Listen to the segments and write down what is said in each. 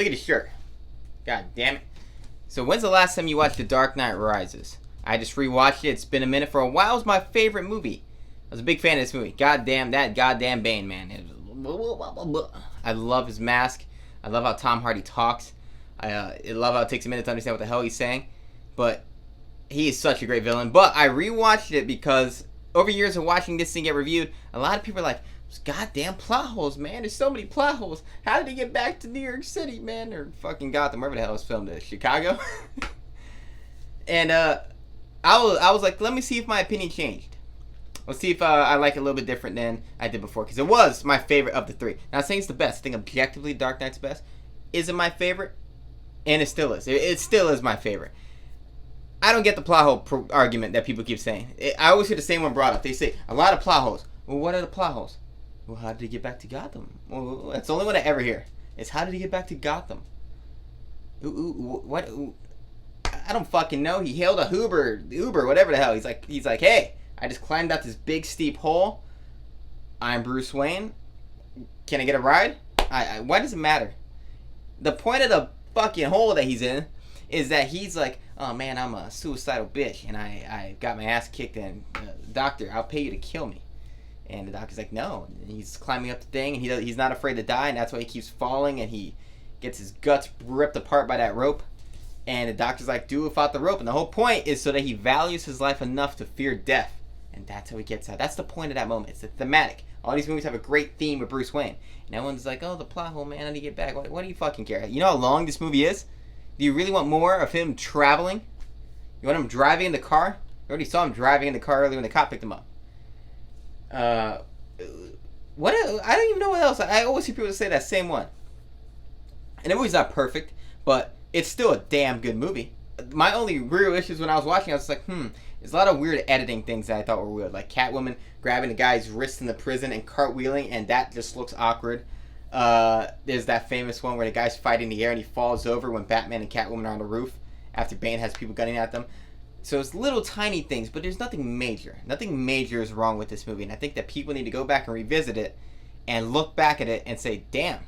Look at his shirt. God damn it. So when's the last time you watched The Dark Knight Rises? I just rewatched it. It's been a minute. For a while, it was my favorite movie. I was a big fan of this movie. Goddamn that goddamn Bane, man. I love his mask. I love how Tom Hardy talks. I love how it takes a minute to understand what the hell he's saying. But he is such a great villain. But I rewatched it because over years of watching this thing get reviewed, a lot of people are like, goddamn plot holes, man. There's so many plot holes. How did he get back to New York City, man? Or fucking Gotham, wherever the hell it was filmed at. Chicago? And I was like, let me see if my opinion changed. Let's see if I like it a little bit different than I did before. Because it was my favorite of the three. Not saying it's the best. I think objectively Dark Knight's best. Is it my favorite? And it still is. It still is my favorite. I don't get the plot hole argument that people keep saying. I always hear the same one brought up. They say, a lot of plot holes. Well, what are the plot holes? Well, how did he get back to Gotham? Well, that's the only one I ever hear. Is how did he get back to Gotham? What? I don't fucking know. He hailed a Uber, whatever the hell. He's like, hey, I just climbed out this big steep hole. I'm Bruce Wayne. Can I get a ride? Why does it matter? The point of the fucking hole that he's in is that he's like, oh man, I'm a suicidal bitch, and I got my ass kicked, and doctor, I'll pay you to kill me. And the doctor's like, no. And he's climbing up the thing, and he's not afraid to die, and that's why he keeps falling, and he gets his guts ripped apart by that rope. And the doctor's like, do it without the rope. And the whole point is so that he values his life enough to fear death. And that's how he gets out. That's the point of that moment. It's the thematic. All these movies have a great theme with Bruce Wayne. And everyone's like, oh, the plot hole, man, how do you get back? What do you fucking care? You know how long this movie is? Do you really want more of him traveling? You want him driving in the car? You already saw him driving in the car earlier when the cop picked him up. What? I don't even know what else. I always hear people say that same one. And the movie's not perfect, but it's still a damn good movie. My only real issues when I was watching, I was like, there's a lot of weird editing things that I thought were weird. Like Catwoman grabbing a guy's wrist in the prison and cartwheeling, and that just looks awkward. There's that famous one where the guy's fighting in the air and he falls over when Batman and Catwoman are on the roof after Bane has people gunning at them. So it's little tiny things, but there's nothing major. Nothing major is wrong with this movie, and I think that people need to go back and revisit it and look back at it and say, damn,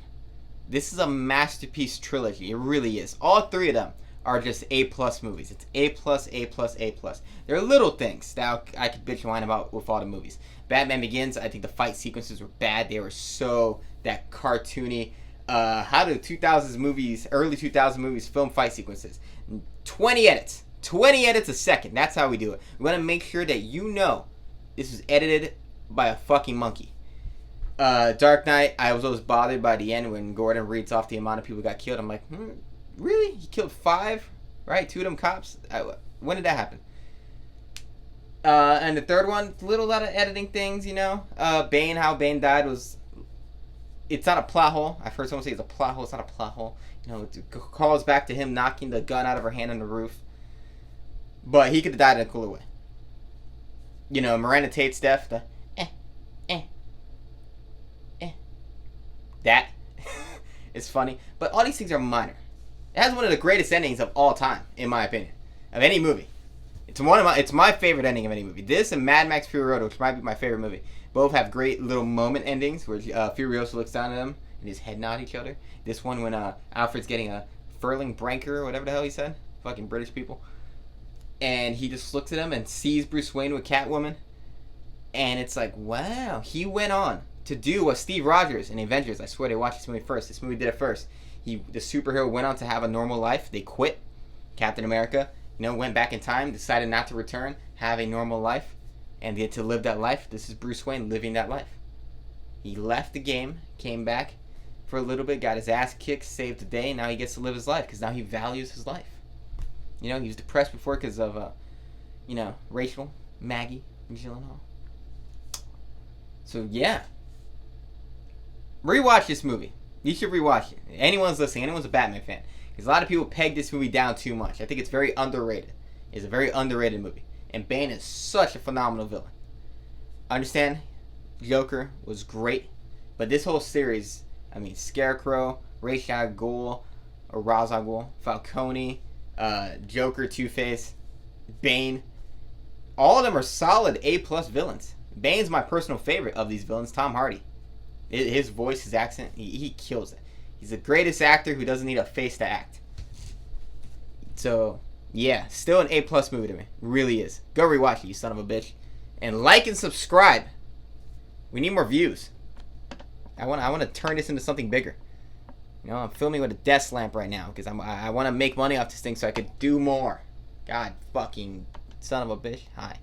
this is a masterpiece trilogy. It really is. All three of them are just A-plus movies. It's A+, A+, A+. They're little things that I could bitch and whine about with all the movies. Batman Begins, I think the fight sequences were bad. They were so that cartoony. How do 2000s movies, early 2000s movies film fight sequences? 20 edits. 20 edits a second. That's how we do it. We want to make sure that you know this was edited by a fucking monkey. Dark Knight, I was always bothered by the end when Gordon reads off the amount of people who got killed. I'm like, really? He killed 5? Right? 2 of them cops? When did that happen? And the third one, lot of editing things, you know. Bane, how Bane died was... It's not a plot hole. I've heard someone say it's a plot hole. It's not a plot hole. You know, it calls back to him knocking the gun out of her hand on the roof. But he could have died in a cooler way. You know, Miranda Tate's death, that is funny. But all these things are minor. It has one of the greatest endings of all time, in my opinion, of any movie. It's my favorite ending of any movie. This and Mad Max Fury Road, which might be my favorite movie, both have great little moment endings where Furiosa looks down at them and his head nod at each other. This one when Alfred's getting a furling branker or whatever the hell he said. Fucking British people. And he just looks at him and sees Bruce Wayne with Catwoman. And it's like, wow. He went on to do what Steve Rogers in Avengers, I swear they watched this movie first. This movie did it first. The superhero went on to have a normal life. They quit. Captain America, went back in time, decided not to return, have a normal life, and get to live that life. This is Bruce Wayne living that life. He left the game, came back for a little bit, got his ass kicked, saved the day, and now he gets to live his life because now he values his life. He was depressed before because of, Rachel, Maggie, and Gyllenhaal. So, yeah. Rewatch this movie. You should rewatch it. Anyone's listening, anyone's a Batman fan. Because a lot of people peg this movie down too much. I think it's very underrated. It's a very underrated movie. And Bane is such a phenomenal villain. I understand Joker was great. But this whole series, Scarecrow, Ra's al Ghul, or Ra's al Ghul, Falcone, Joker, Two-Face, Bane. All of them are solid A-plus villains. Bane's my personal favorite of these villains, Tom Hardy. His voice, his accent, he kills it. He's the greatest actor who doesn't need a face to act. So, yeah, still an A+ movie to me. Really is. Go rewatch it, you son of a bitch. And like and subscribe. We need more views. I want to turn this into something bigger. You know, I'm filming with a desk lamp right now because I want to make money off this thing so I could do more. God fucking son of a bitch. Hi.